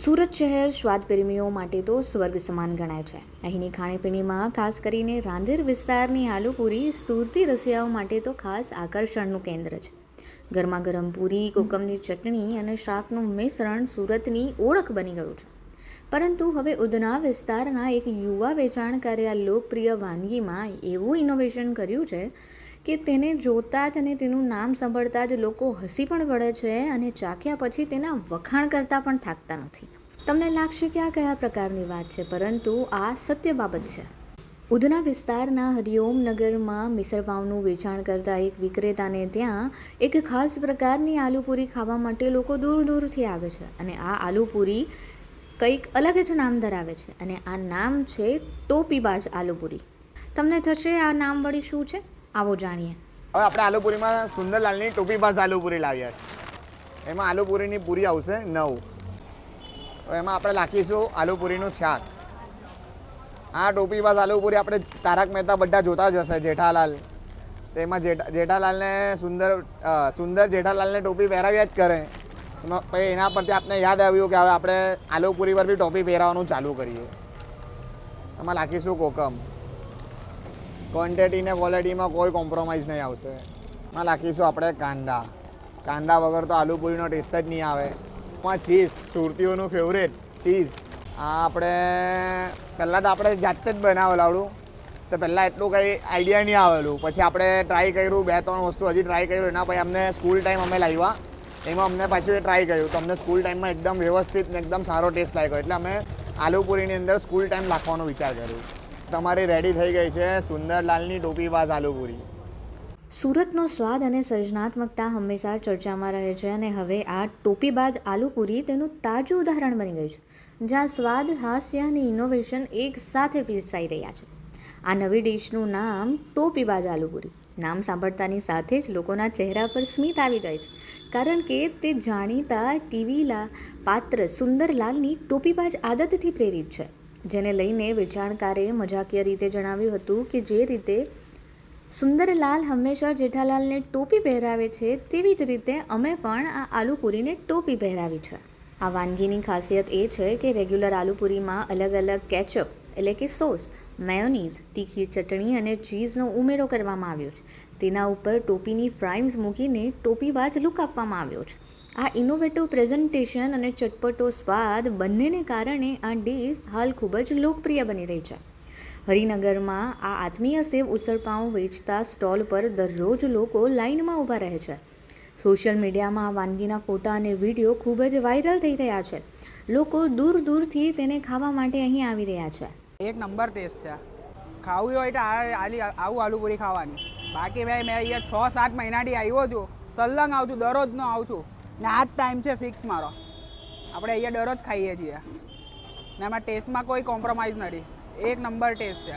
સુરત શહેર સ્વાદ પ્રેમીઓ માટે તો સ્વર્ગ સમાન ગણાય છે. અહીંની ખાણીપીણીમાં ખાસ કરીને રાંદેર વિસ્તારની આલુપુરી સુરતી રસિયાઓ માટે તો ખાસ આકર્ષણનું કેન્દ્ર છે. ગરમા ગરમ પૂરી, કોકમની ચટણી અને શાકનું મિશ્રણ સુરતની ઓળખ બની ગયું છે. પરંતુ હવે ઉધના વિસ્તારના એક યુવા વેચાણકારે આ લોકપ્રિય વાનગીમાં એવું ઇનોવેશન કર્યું છે કે તેને જોતાં જ અને તેનું નામ સાંભળતા જ લોકો હસી પણ પડે છે અને ચાખ્યા પછી તેના વખાણ કરતાં પણ થાકતા નથી. તમને લાગશે કે આ કયા પ્રકારની વાત છે, પરંતુ આ સત્ય બાબત છે. ઉધના વિસ્તારના હરિઓમ નગરમાં મિસળપાવનું વેચાણ કરતા એક વિક્રેતાને ત્યાં એક ખાસ પ્રકારની આલુપુરી ખાવા માટે લોકો દૂર દૂરથી આવે છે અને આ આલુપુરી કંઈક અલગ જ નામ ધરાવે છે અને આ નામ છે ટોપીબાજ આલુપુરી. તમને થશે આ નામ વળી શું છે? આવો જાણીએ. હવે આપણે આલુપુરીમાં સુંદરલાલની ટોપીબાજ આલુપુરી લાવ્યા છે. એમાં આલુપુરીની પૂરી આવશે 9. એમાં આપણે નાખીશું આલુપુરીનું શાક. આ ટોપીબાજ આલુપુરી આપણે તારક મહેતા બધા જોતા જ હશે, જેઠાલાલ. તેમાં જેઠાલાલને સુંદર જેઠાલાલને ટોપી પહેરાવ્યા જ કરે. પછી એના પરથી આપણે યાદ આવ્યું કે હવે આપણે આલુપુરી પર બી ટોપી પહેરાવવાનું ચાલુ કરીએ. એમાં નાખીશું કોકમ. ક્વોન્ટિટી ને ક્વોલિટીમાં કોઈ કોમ્પ્રોમાઇઝ નહીં આવશે. એમાં નાખીશું આપણે કાંદા વગર તો આલુપુરીનો ટેસ્ટ જ નહીં આવે. એમાં ચીઝ, સુરતીઓનું ફેવરેટ ચીઝ. આ આપણે પહેલાં તો આપણે જાતે જ બનાવેલાવડું, તો પહેલાં એટલું કંઈ આઈડિયા નહીં આવેલું. પછી આપણે ટ્રાય કર્યું, 2-3 વસ્તુ હજી ટ્રાય કર્યું. એના પછી અમને સ્કૂલ ટાઈમ અમે લાવ્યા, એમાં અમને પાછું ટ્રાય કર્યું તો અમને સ્કૂલ ટાઈમમાં એકદમ વ્યવસ્થિત ને એકદમ સારો ટેસ્ટ લાગ્યો. એટલે અમે આલુપુરીની અંદર સ્કૂલ ટાઈમ નાખવાનો વિચાર કર્યો. તમારી રેડી થઈ ગઈ છે સુંદરલાલની ટોપીબાજ આલુપુરી. સુરતનો સ્વાદ અને સર્જનાત્મકતા હંમેશા ચર્ચામાં રહે છે અને હવે આ ટોપીબાજ આલુપુરી તેનું તાજું ઉદાહરણ બની ગયું છે, જ્યાં સ્વાદ, હાસ્ય અને ઇનોવેશન એક સાથે પીરસાઈ રહ્યા છે. આ નવી ડિશનું નામ ટોપીબાજ આલુપુરી. નામ સાંભળતાની સાથે જ લોકોના ચહેરા પર સ્મિત આવી જાય છે, કારણ કે તે જાણીતા ટીવી પાત્ર સુંદરલાલની ટોપીબાજ આદતથી પ્રેરિત છે, જેને લઈને વેચાણકારે મજાકીય રીતે જણાવ્યું હતું કે જે રીતે સુંદરલાલ હંમેશા જેઠાલાલને ટોપી પહેરાવે છે, તેવી જ રીતે અમે પણ આ આલુપુરીને ટોપી પહેરાવી છે. આ વાનગીની ખાસિયત એ છે કે રેગ્યુલર આલુપુરીમાં અલગ અલગ કેચઅપ એટલે કે સોસ, મેયોનીઝ, તીખી ચટણી અને ચીઝનો ઉમેરો કરવામાં આવ્યો છે. તેના ઉપર ટોપીની ફ્રાઈમ્સ મૂકીને ટોપીબાજ લુક આપવામાં આવ્યો છે. આ ઇનોવેટિવ પ્રેઝન્ટેશન અને ચટપટો સ્વાદ બંનેને કારણે આ ડિશ હાલ ખૂબ જ લોકપ્રિય બની રહી છે. હરિનગરમાં આ આત્મીય સેવ ઉસળપાઉં વેચતા સ્ટોલ પર દરરોજ લોકો લાઇનમાં ઊભા રહે છે. સોશિયલ મીડિયામાં આ વાનગીના ફોટા અને વિડીયો ખૂબ જ વાયરલ થઈ રહ્યા છે. લોકો દૂર દૂરથી તેને ખાવા માટે અહીં આવી રહ્યા છે. એક નંબર ટેસ્ટ છે. ખાવું હોય તો આવું આલુપુરી ખાવાની. બાકી ભાઈ મેં અહીંયા 6-7 મહિનાથી આવ્યો છું, સલંગ આવું છું, દરરોજનો આવું છું ને આ જ ટાઈમ છે ફિક્સ મારો. આપણે અહીંયા દરરોજ ખાઈએ છીએ ને એમાં ટેસ્ટમાં કોઈ કોમ્પ્રોમાઇઝ નથી. એક નંબર ટેસ્ટ છે.